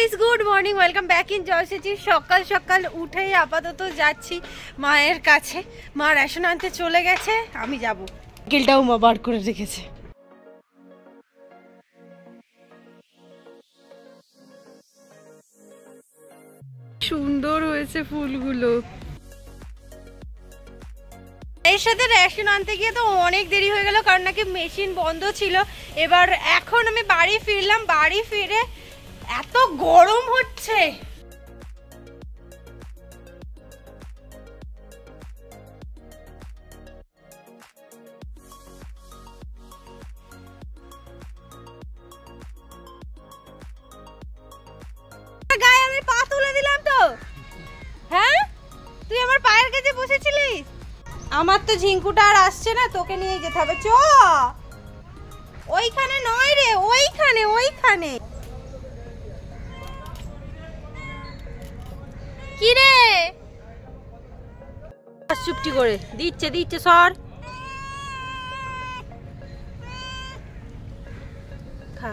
Guys, good morning, welcome back in Joycity. সকাল সকাল উঠেই আপাতত যাচ্ছি মায়ের কাছে। মা রেশন আনতে চলে গেছে, আমি যাব। গিলটাও মা বার করে রেখেছে। সুন্দর হয়েছে ফুলগুলো। এর সাথে রেশন আনতে গিয়ে তো অনেক দেরি হয়ে গেল, কারণ নাকি মেশিন বন্ধ ছিল। এবার এখন আমি বাড়ি ফিরলাম, বাড়ি ফিরে এত গরম হচ্ছে। গায়ে আমি পা তুলে দিলাম তো। হ্যাঁ, তুই আমার পায়ের কাছে বসেছিলিস। আমার তো ঝিঙ্কুটা আর আসছে না, তোকে নিয়ে যেতে হবে। চ, ওইখানে নয় রে, ওইখানে ওইখানে। কি রে, চুপটি করে দিচ্ছে দিচ্ছে সর। খা।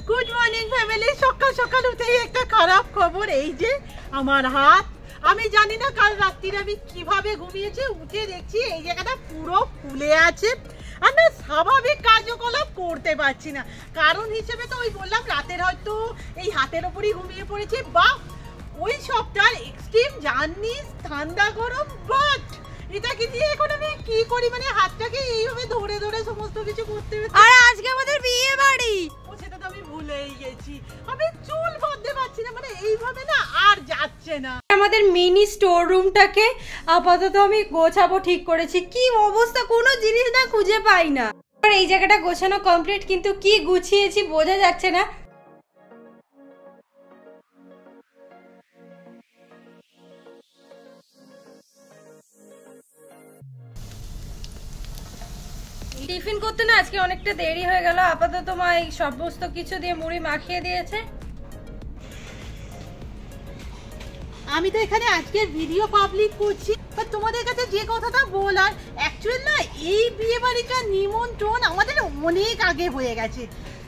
Good morning family. সকাল সকাল উঠেই একটা খারাপ খবর, এই যে আমার হাত। আমি জানি না কাল রাত্রিরে আমি কিভাবে ঘুমিয়েছি, উঠে দেখছি এই জায়গাটা পুরো ফুলে আছে। আর না স্বাভাবিক কার্যকলাপ করতে পারছি না। কারণ হিসেবে তো ওই বললাম রাতের হয়তো এই হাতের ওপরই ঘুমিয়ে পড়েছি, বা ওই সবটার এক্সট্রিম জার্নি, ঠান্ডা গরম। বাট এটাকে দিয়ে এখন আমি কি করি, মানে হাতটাকে এইভাবে ধরে ধরে সমস্ত কিছু করতে হবে। আর আজকে আমাদের বিয়ে বাড়ি, সেটা তো আমি ভুলেই গেছি। আমি চুল বাঁধতে পারছি না, মানে এইভাবে না আর যাচ্ছে না। আমাদের মিনি স্টোর রুমটাকে আপাতত আমি গোছাবো ঠিক করেছি। কি অবস্থা, কোনো জিনিস না খুঁজে পাই না। আর এই জায়গাটা গোছানো কমপ্লিট, কিন্তু কি গুছিয়েছি বোঝা যাচ্ছে না। টিফিন করতে না আজকে অনেকটা দেরি হয়ে গেল। আপাতত মা এই সমস্ত কিছু দিয়ে মুড়ি মাখিয়ে দিয়েছে। আমি তো এখানে আজকের ভিডিও পাবলিক করছি, তোমাদের কাছে যে কথাটা বলার, অ্যাকচুয়ালি না এই বিয়ে বাড়িটা নিমন্ত্রণ আমাদের অনেক আগে হয়ে গেছে।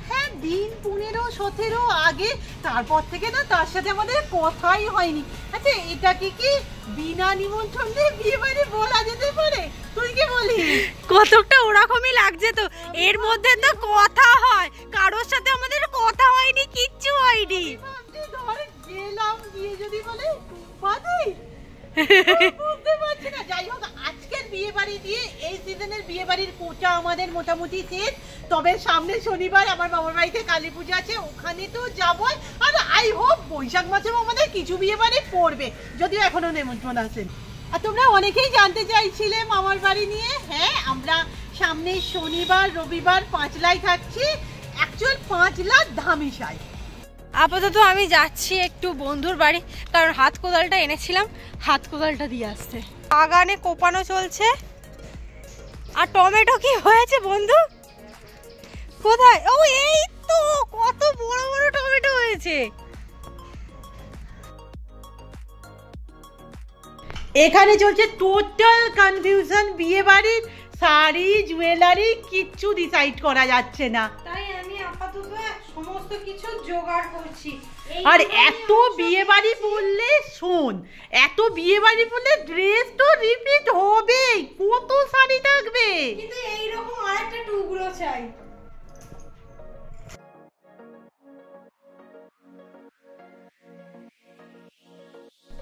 হ্যাঁ, দিন 15-17 আগে। তারপর থেকে না তার সাথে আমাদের কথাই হয়নি। আচ্ছা, এটা কি বিনা নিমন্ত্রণ দিয়ে বিয়ে বাড়ি বলা যেতে পারে? তুই কি বলিস? কতটা ওরকমই লাগছে তো। এর মধ্যে তো কথা হয়, কারোর সাথে আমাদের কথা হয়নি, কিচ্ছু হয়নি। গেলাম গিয়ে যদি বলে বুঝতে পারছি না। যাই হোক, আজকের বিয়ে বাড়ি দিয়ে এই সিজনের বিয়ে বাড়ির কোটা আমাদের মোটামুটি শেষ। তবে সামনে শনিবার আমার বাবার বাড়িতে কালী পূজা আছে, ওখানে তো যাবই। আর আই হোপ বৈশাখ মাসেও আমাদের কিছু বিয়ে বাড়ি পড়বে, যদিও এখনো নিমন্ত্রণ আসেন। আর তোমরা অনেকেই জানতে চাইছিলে মামার বাড়ি নিয়ে। হ্যাঁ, আমরা সামনে শনিবার রবিবার পাঁচলায় থাকছি। অ্যাকচুয়াল পাঁচলা ধামিসায়। আপাতত আমি যাচ্ছি একটু বন্ধুর বাড়ি, কারণ হাত কোদালটা এনেছিলাম, হাত কোদালটা দিয়ে আসতে। বাগানে কোপানো চলছে। আর টমেটো কি হয়েছে বন্ধু? কোথায়? ও এই তো, কত বড় বড় টমেটো হয়েছে। এখানে চলছে টোটাল কনফিউশন। বিয়ে বাড়ির শাড়ি, জুয়েলারি কিচ্ছু ডিসাইড করা যাচ্ছে না। তাই আমি আপাতত সমস্ত কিছু জোগাড় করছি। আর এত বিয়ে বাড়ি বললে শোন, এত বিয়ে বাড়ি বললে ড্রেস তো রিপিট হবে, কত শাড়ি থাকবে। কিন্তু এইরকম আরেকটা টুকরো চাই।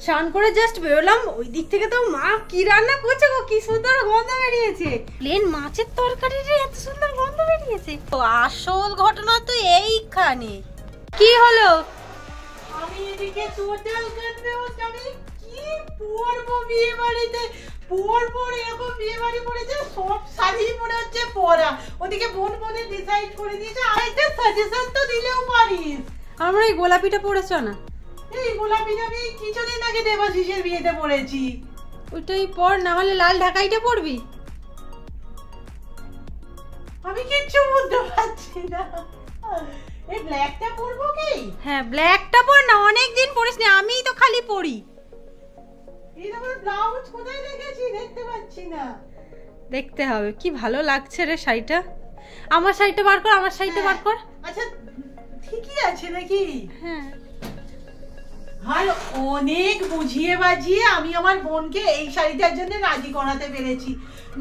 স্নান করে জাস্ট বেরোলাম, ওই দিক থেকে তো মা কি রান্না করছে গো, কি সুন্দর গন্ধ বেরিয়েছে। প্লেন মাছের তরকারি রে, এত সুন্দর গন্ধ বেরিয়েছে। তো আসল ঘটনা তো এইখানে। কি হলো? আমি এদিকে টোটাল কনফিউজ। আমি কি পরবো বিয়ে বাড়িতে? পরবো এরকম বিয়ে বাড়ি পড়েছে, সব শাড়ি মনে হচ্ছে পরা। ওদিকে বোন বোনে ডিসাইড করে দিয়েছে। আরেকটা সাজেশন তো দিলেও পারিস। আমরা এই গোলাপিটা পরেছ না? এই গোলাপিটা আমি কিছুদিন আগে দেবাশিসের বিয়েতে পরেছি। ওইটাই পর, না হলে লাল ঢাকাইটা পরবি। আমি কিচ্ছু বুঝতে পারছি না। এই ব্ল্যাকটা পরবো কি? হ্যাঁ, ব্ল্যাকটা পর না, অনেক দিন পরিস না, আমিই তো খালি পরি। এই আমার ব্লাউজ কোথায় রেখেছি দেখতে পাচ্ছি না। দেখতে হবে। কি ভালো লাগছে রে শাড়িটা। আমার শাড়িটা বার কর, আমার শাড়িটা বার কর। আচ্ছা ঠিকই আছে নাকি? হ্যাঁ আর অনেক বুঝিয়ে বাজিয়ে আমি আমার বোনকে এই শাড়িটার জন্য রাজি করাতে পেরেছি।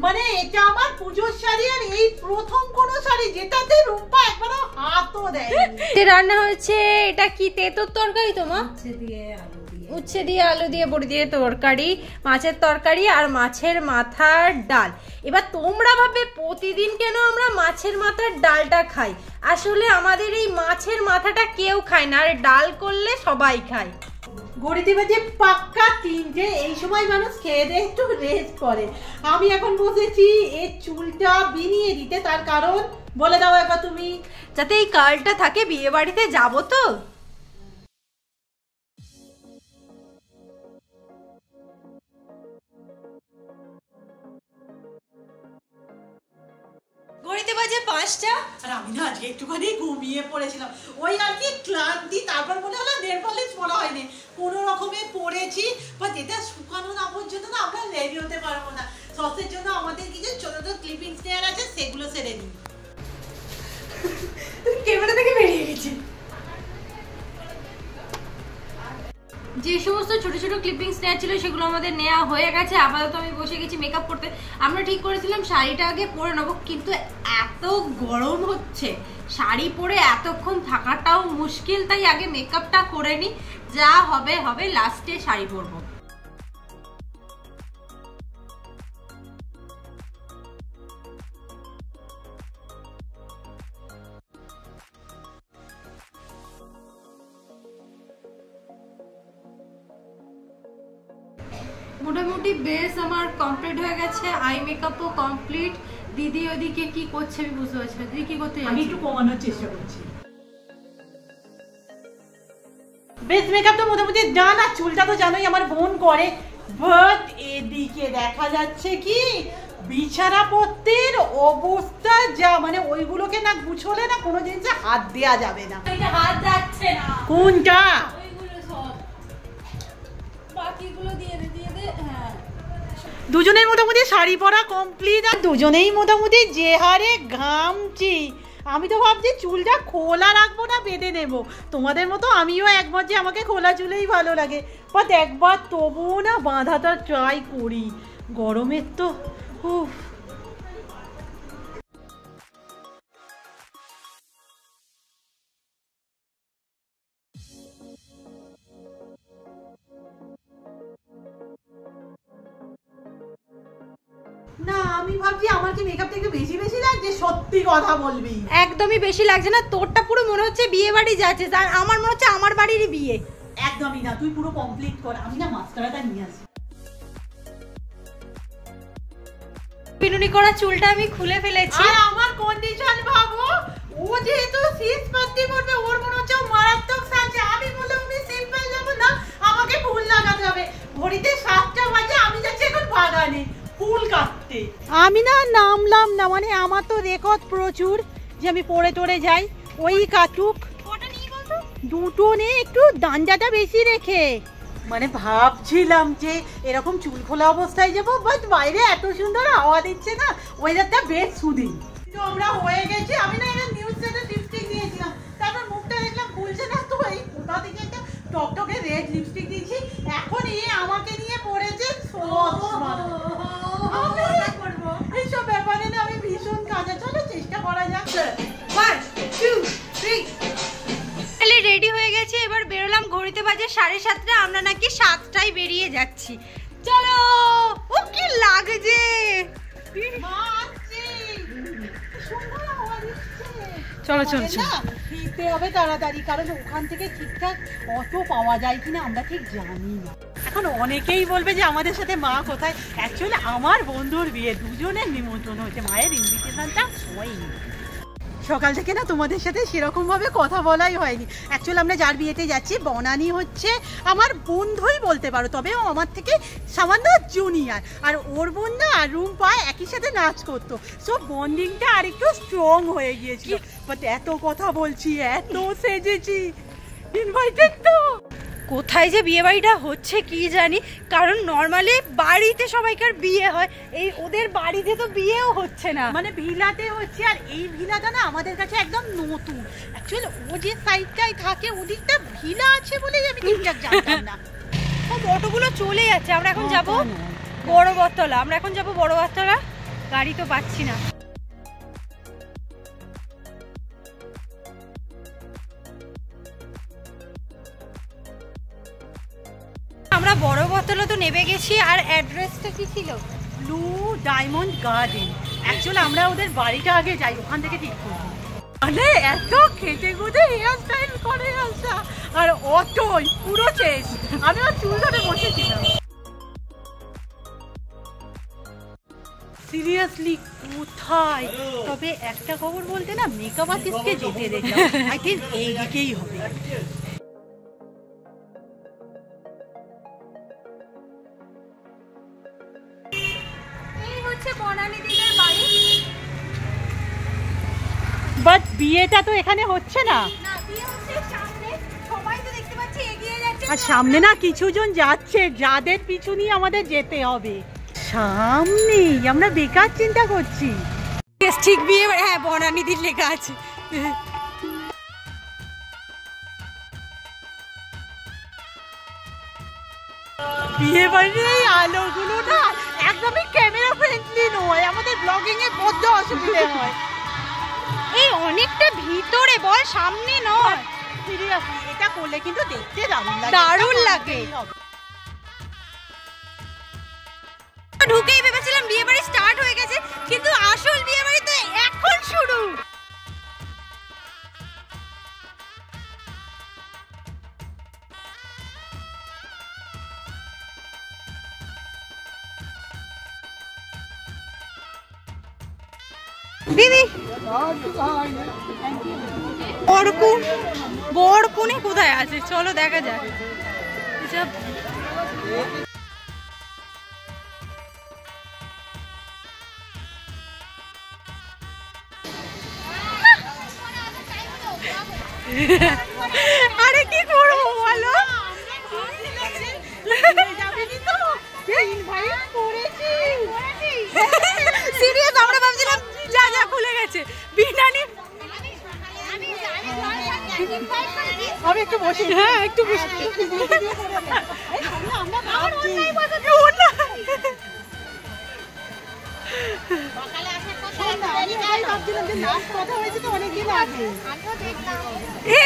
মানে এটা আমার পুজোর শাড়ি, আর এই প্রথম কোনো শাড়ি যেটাতে রূপা একবারও হাতও দেয়। রান্না হয়েছে এটা কি তেঁতুর তরকারি তোমার? উচ্ছে দিয়ে আলু দিয়ে বড়ি দিয়ে তরকারি, মাছের তরকারি আর মাছের মাথার ডাল। এবার তোমরা ভাবে প্রতিদিন কেন আমরা মাছের মাথার ডালটা খাই? আসলে আমাদের এই মাছের মাথাটা কেউ খায় না, আর ডাল করলে সবাই খায়। ঘড়িতে বাজে পাক্কা 3টে। এই সময় মানুষ খেয়ে দিয়ে একটু রেস্ট করে। আমি এখন বসেছি এর চুলটা বিনিয়ে দিতে। তার কারণ বলে দাও একবার তুমি। যাতে এই কার্লটা থাকে, বিয়ে বাড়িতে যাবো তো। ঘড়িতে বাজে 5টা। আর আমি না আজকে একটুখানি ঘুমিয়ে পড়েছিলাম, ওই আর কি ক্লান্তি। তারপর মনে হলো নেল পলিশ পরা হয়নি, কোনো রকমে পড়েছি। বা যেটা শুকানো না পর্যন্ত না আমরা রেডি হতে পারবো না। সসের জন্য আমাদের কিছু ছোট ছোট ক্লিপিংস নেওয়ার আছে, সেগুলো সেরে নিই। ক্যামেরা থেকে বেরিয়ে গেছি। যে সমস্ত ছোট ছোট ক্লিপিংস নেওয়া ছিল সেগুলো আমাদের নেওয়া হয়ে গেছে। আপাতত আমি বসে গেছি মেকআপ করতে। আমরা ঠিক করেছিলাম শাড়িটা আগে পরে নেবো, কিন্তু এত গরম হচ্ছে শাড়ি পরে এতক্ষণ থাকাটাও মুশকিল, তাই আগে মেকআপটা করে নি। যা হবে হবে, লাস্টে শাড়ি পরবো। মোটামুটি বেস আমার কমপ্লিট হয়ে গেছে, আই মেকআপও কমপ্লিট। দিদি ওদিকে কি করছে আমি বুঝতে পারছি না। দিদি কি করতে যাচ্ছে? আমি একটু কমানোর চেষ্টা করছি। বেস মেকআপ তো মোটামুটি ডান। আর চুলটা তো জানোই আমার বোন করে। বাট এদিকে দেখা যাচ্ছে কি বিছানাপত্রের অবস্থা যা, মানে ওইগুলোকে না গুছোলে না কোনো জিনিসে হাত দেয়া যাবে না। হাত যাচ্ছে না। কোনটা? ওইগুলো সব বাকিগুলো দিয়ে দে, দিয়ে দে। হ্যাঁ, দুজনের মোটামুটি শাড়ি পরা কমপ্লিট। আর দুজনেই মোটামুটি যে হারে ঘামছি। আমি তো ভাবছি চুলটা খোলা রাখবো না বেঁধে নেবো। তোমাদের মতো আমিও একবার যে আমাকে খোলা চুলেই ভালো লাগে, বাট একবার তবুও না বাঁধাটা ট্রাই করি। গরমের তো উফ। না আমি ভাবছি আমার কি মেকআপ থেকে বেশি বেশি লাগছে? সত্যি কথা বলবি? একদমই বেশি লাগছে না। তোরটা পুরো মনে হচ্ছে বিয়ে বাড়ি যাচ্ছে, আর আমার মনে হচ্ছে আমার বাড়িরই বিয়ে। একদমই না, তুই পুরো কমপ্লিট কর। আমি না মাস্কারাটা নিয়ে আসি। পিনুনি করা চুলটা আমি খুলে ফেলেছি। আর আমার কন্ডিশন ভাবো, ও যেহেতু সিক্স পাত্তি পড়বে, ওর মনে হচ্ছে মারাত্মক সাজে। আমি বললাম আমি সিম্পল যাবো না, আমাকে ফুল লাগাতে হবে। ঘড়িতে 7টা বাজে, আমি যাচ্ছি এখন বাগানে ফুল কাটতে। আমি না নামলাম না, মানে আমার তো রেকর্ড প্রচুর যে আমি পড়ে টরে যাই। ওই কাটুক। দুটো নেই, একটু দাঞ্জাটা বেশি রেখে। মানে ভাবছিলাম যে এরকম চুল খোলা অবস্থায় যাবো, বাট বাইরে এত সুন্দর হাওয়া দিচ্ছে না, ওয়েদারটা বেশ সুদিন। তো আমরা হয়ে গেছি। আমি না এটা নিউজ চ্যানেল লিপস্টিক দিয়েছিলাম, তারপর মুখটা দেখলাম খুলছে না, তো এই কোথা থেকে একটা টকটকে রেড লিপস্টিক দিয়েছি। এখন এ আমাকে নিয়ে পড়েছে এইসব ব্যাপারে না আমি ভীষণ কাজে। চলো চেষ্টা করা যাক। 1 2 3 রেডি হয়ে গেছে। এবার বেরোলাম। ঘড়িতে বাজে 7:30। আমরা নাকি 7টায় বেরিয়ে যাচ্ছি। চলো। ও কি লাগছে। চলো চলো চলো। ফিরতে হবে তাড়াতাড়ি, কারণ ওখান থেকে ঠিকঠাক অটো পাওয়া যায় কিনা আমরা ঠিক জানি না। এখন অনেকেই বলবে যে আমাদের সাথে মা কোথায়। অ্যাকচুয়ালি আমার বন্ধুর বিয়ে, দুজনের নিমন্ত্রণ হয়েছে, মায়ের ইনভিটেশনটা হয়নি। সকাল থেকে না তোমাদের সাথে সেরকম ভাবে কথা বলাই হয়নি। অ্যাকচুয়ালি আমরা যার বিয়েতে যাচ্ছি, বনানি হচ্ছে আমার বন্ধুই বলতে পারো, তবে ও আমার থেকে সামান্য জুনিয়র। আর ওর বোন না রুম্পা একই সাথে নাচ করতো, সো বন্ডিংটা আর একটু স্ট্রং হয়ে গিয়েছিল। বাট এত কথা বলছি, এত সেজেছি, ইনভাইটেড তো। কোথায় যে বিয়ে বাড়িটা হচ্ছে কি জানি, কারণ নর্মালি বাড়িতে সবাইকার বিয়ে হয়, এই ওদের বাড়িতে তো বিয়েও হচ্ছে না, মানে ভিলাতে হচ্ছে। আর এই ভিলাটা না আমাদের কাছে একদম নতুন। অ্যাকচুয়ালি ও যে সাইডটায় থাকে ওদিকটা ভিলা আছে বলেই আমি ঠিকঠাক জানতাম না। অটোগুলো চলে যাচ্ছে, আমরা এখন যাব বড় বটতলা, আমরা এখন যাব বড় বটতলা, গাড়ি তো পাচ্ছি না। আমরা বড় বটতলা তো নেমে গেছি। আর অ্যাড্রেসটা কি ছিল? Blue diamond garden. অ্যাকচুয়ালি আমরা ওদের বাড়িটা আগে যাই, ওখান থেকে ঠিক করবো। মানে এত খেটে খুঁটে হেয়ার স্টাইল করে আসা, আর অতই পুরো চেঞ্জ। আমি আর চুল ধরে বসেছিলাম। সিরিয়াসলি কোথায়? তবে একটা খবর বলতে না, মেকআপ আর্টিস্টকে যেতে দেখলাম, আই থিঙ্ক এই দিকেই হবে। বাট বিয়েটা তো এখানে হচ্ছে না। আর সামনে না কিছু জন যাচ্ছে, যাদের পিছু নিয়ে আমাদের যেতে হবে। সামনেই আমরা বেকার চিন্তা করছি। ঠিক বিয়ে, হ্যাঁ বনানীদির লেখা আছে। বিয়ে বাড়ির এই আলোগুলো না একদমই ক্যামেরা ফ্রেন্ডলি নয়, আমাদের ব্লগিং এ বড্ড অসুবিধা হয়। এই অনেকটা ভিতরে, বল সামনে নয়। সিরিয়াসলি এটা করলে কিন্তু দেখতে দারুণ লাগে। ঢুকেই ভেবেছিলাম বিয়ে বাড়ি স্টার্ট হয়ে গেছে, কিন্তু আসল বিয়ে বাড়ি তো এখন শুরু। দিদি বরকুনি কোথায় আছে, চলো দেখা যাক। আরে কি করবো বলো, সিরিয়াস আমরা ভাবছিলাম যা যা খুলে গেছে। বিনানি আমি একটু বসে, হ্যাঁ একটু বসে।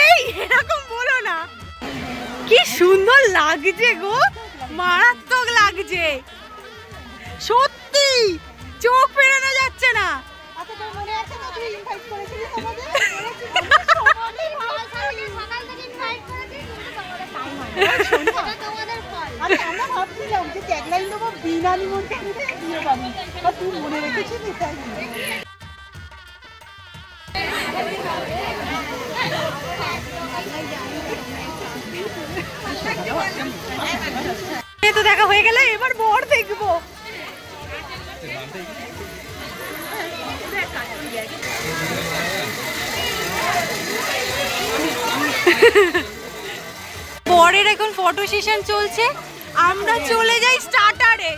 এই এরকম বলো না, কি সুন্দর লাগছে গো, মারাত্মক লাগছে সত্যি, চোখ ফেরানো যাচ্ছে না। আমরা ভাবছিলাম যে ট্যাগলাইন দেবো বিনা নিমন্ত্রণে বিয়ে বাড়ি, আর তুই মনে রেখেছিস এটাই। তো দেখা হয়ে গেল, এবার বর দেখবো। বরের এখন ফটো সেশন চলছে, আমরা চলে যাই স্টার্টারে।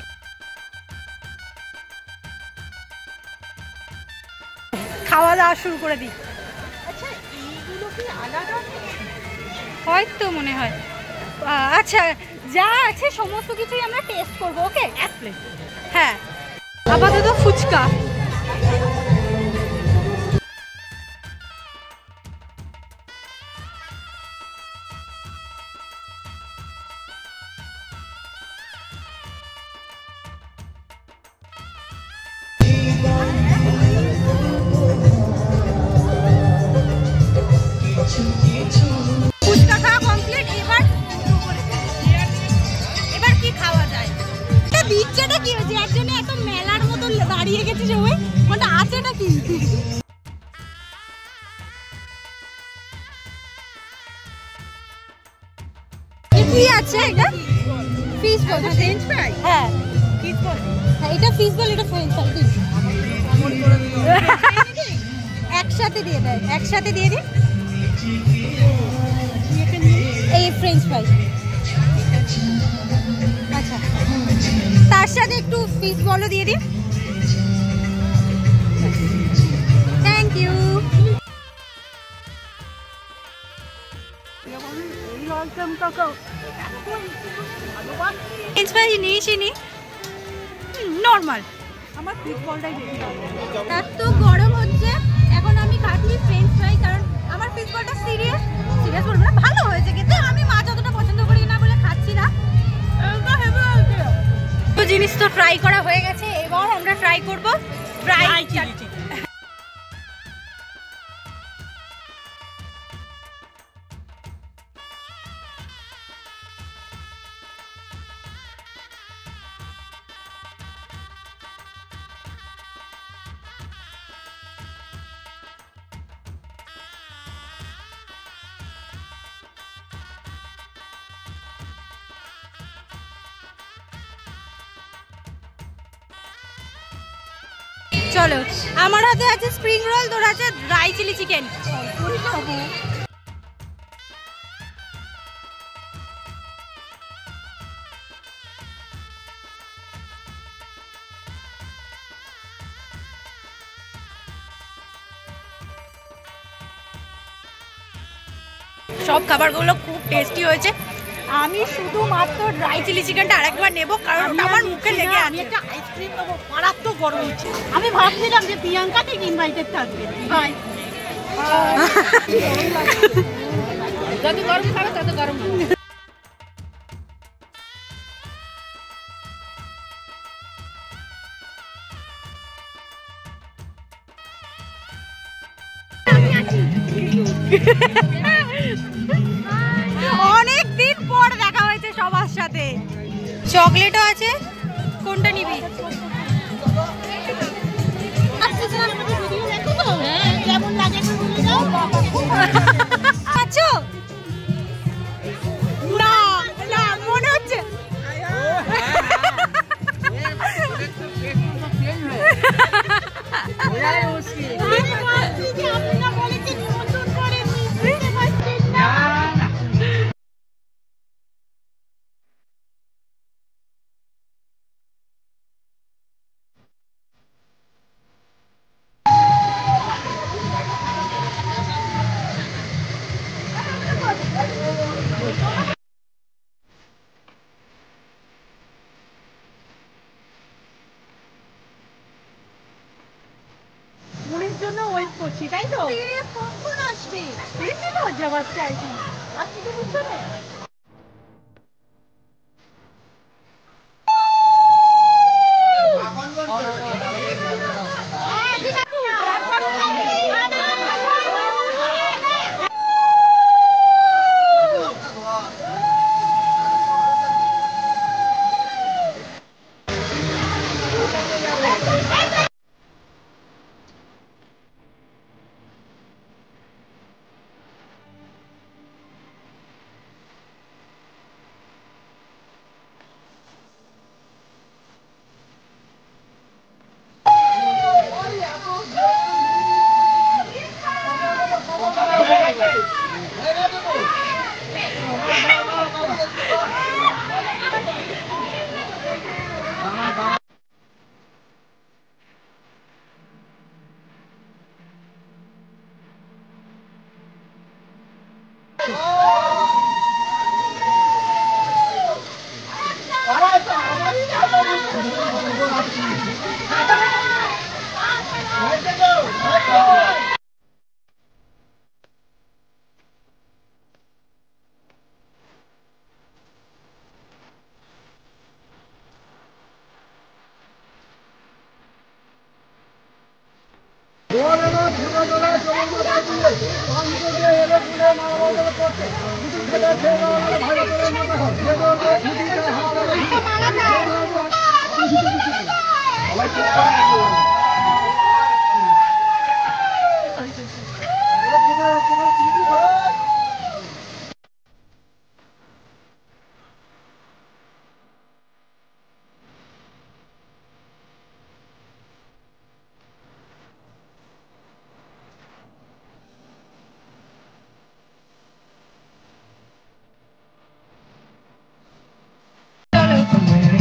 খাওয়া দাওয়া শুরু করে দিই। আচ্ছা এইগুলো কি আলাদা? হয়তো মনে হয়। আচ্ছা যা আছে সমস্ত কিছুই আমরা টেস্ট করবো। ওকে, এক প্লেট। হ্যাঁ আপাতত ফুচকা। ফুচকা খাওয়া কমপ্লিট, এবার কি খাওয়া যায়? দিচ্ছেটা কি হয়েছে, এর জন্য এত মেলার মতো দাঁড়িয়ে গেছে সবাই, ওটা আছে নাকি? কি আছে এটা? Fish ball, French fry. হ্যাঁ ফিশ বল, হ্যাঁ এটা ফিশ বল, এটা ফ্রেঞ্চ ফ্রাই। একসাথে দিয়ে দেয়, একসাথে দিয়ে দিন এই ফ্রেঞ্চ ফ্রাই। তার সাথে একটু ফিশ বলও দিয়ে দিন। Thank you. নিয়েছিনি নর্মাল, আমার ফিশ বলটাই বেশি ভালো। এত গরম হচ্ছে, এখন আমি খাচ্ছি ফ্রেঞ্চ ফ্রাই, কারণ আমার ফিশ বলটা সিরিয়াস বলবো না, ভালো হয়েছে কিন্তু আমি মাছ অতটা পছন্দ করি না বলে খাচ্ছি না। তো জিনিস তো ফ্রাই করা হয়ে গেছে, এবার আমরা ট্রাই করবো ফ্রাই চিলি চিকেন। চলো, আমার হাতে আছে স্প্রিং রোল, তোর আছে ড্রাই চিলি চিকেন। সব খাবারগুলো খুব টেস্টি হয়েছে। আমি শুধুমাত্র ড্রাই চিলি চিকেনটা আরেকবার নেব, কারণ ওটা আমার মুখে লেগে আছে। একটা আইসক্রিম নেবো, মারাত্মক গরম হচ্ছে। আমি ভাবছিলাম যে প্রিয়াঙ্কা ঠিক ইনভাইটেড থাকবে। ভাই যত গরম খাবে তত গরম। অনেক দিন পর দেখা হয়েছে সবার সাথে। চকলেটও আছে, কোনটা নিবি? কেমন লাগে আচ্ছা না না মনে হচ্ছে জন্য ওয়েট করছি, তাই তো? কখন আসবে? লজ্জা পাচ্ছে আর কিছু বুঝছো না।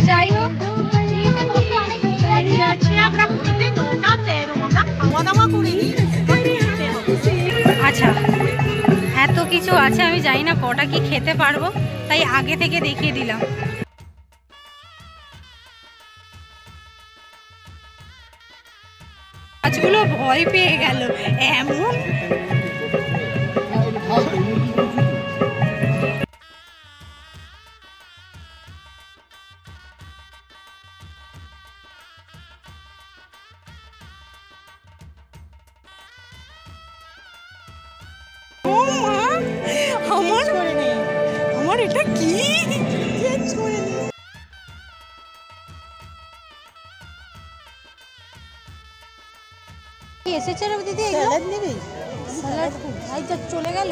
যাই হোক, কিছু আছে, আমি জানি না কটা কি খেতে পারবো, তাই আগে থেকে দেখিয়ে দিলাম। মাছগুলো ভয় পেয়ে গেল এমন। আমার এটা কি এসেছে রে দিদি? স্যালাড নিবি? স্যালাড ভাই যা চলে গেল।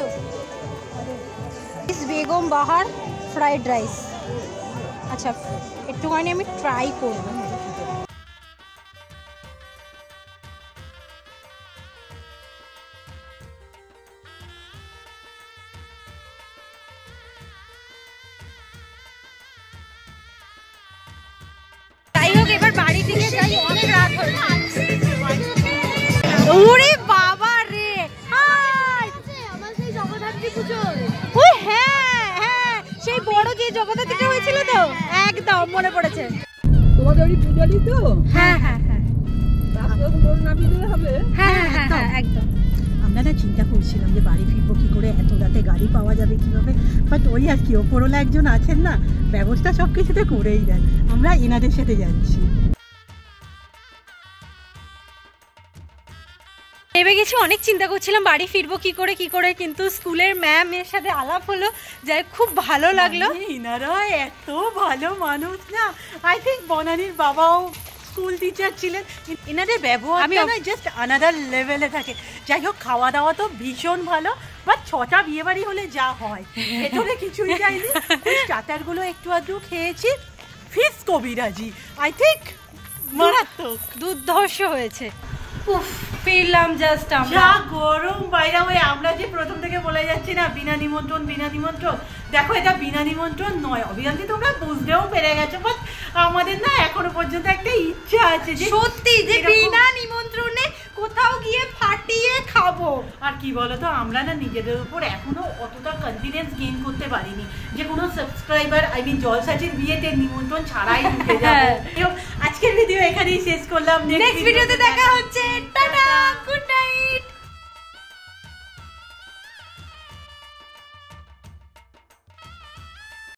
বেগম বাহার ফ্রাইড রাইস। আচ্ছা একটুখানি আমি ট্রাই করবো। যাই হোক এবার বাড়ি থেকে যাই, অনেক রাত হয়েছে। ওরে বাবা রে, আমার সেই জগদ্ধাত্রী পুজো। ওই হ্যাঁ হ্যাঁ, সেই বড় যে জগদ্ধাত্রীটা হয়েছিল তো, একদম মনে পড়েছে। তোমাদের ওই পূজারি তো? হ্যাঁ হ্যাঁ হ্যাঁ হ্যাঁ হ্যাঁ হ্যাঁ একদম। আমরা না চিন্তা করছিলাম যে বাড়ি ফিরবো কি করে, এত রাতে গাড়ি পাওয়া যাবে কিভাবে, বাট ওই আর কি, ওপরওয়ালা একজন আছেন না, ব্যবস্থা সব কিছুতে করেই দেন। আমরা এনাদের সাথে যাচ্ছি। ভেবে গেছি, অনেক চিন্তা করছিলাম বাড়ি ফিরবো কি করে, কিন্তু স্কুলের ম্যামের সাথে আলাপ হলো, যাই খুব ভালো লাগলো। এনারা এত ভালো মানুষ না, আই থিঙ্ক বনানীর বাবাও স্কুল টিচার ছিলেন। এনাদের ব্যবহার না জাস্ট আনাদার লেভেলে থাকে। যাই হোক খাওয়া দাওয়া তো ভীষণ ভালো, বাট 6টা বিয়ে বাড়ি হলে যা হয় ভেতরে কিছুই যায়নি। স্টার্টারগুলো একটু আধটু খেয়েছি। ফিশ কবিরাজি আই থিঙ্ক মারাত্মক, দুর্ধর্ষ হয়েছে। উফ, ফিরলাম জাস্ট আমরা। যা গরম বাইরে। ওই আমরা যে প্রথম থেকে বলে যাচ্ছি না বিনা নিমন্ত্রণ বিনা নিমন্ত্রণ, দেখো এটা বিনা নিমন্ত্রণ নয়, অভিযান্তি তোমরা বুঝতেও পেরে গেছো, বাট আমাদের না এখনো পর্যন্ত একটা ইচ্ছা আছে যে সত্যি যে বিনা নিমন্ত্রণে কোথাও গিয়ে ফাটিয়ে খাবো। আর কি বলতো, আমরা না নিজেদের উপর এখনো অতটা কনফিডেন্স গেইন করতে পারিনি যে কোনো সাবস্ক্রাইবার জলসাচির বিয়েতে নিমন্ত্রণ ছাড়াই ঢুকে যাবো। আজকের ভিডিও এখানেই শেষ করলাম। নেক্সট ভিডিওতে দেখা হচ্ছে। Tata, good night.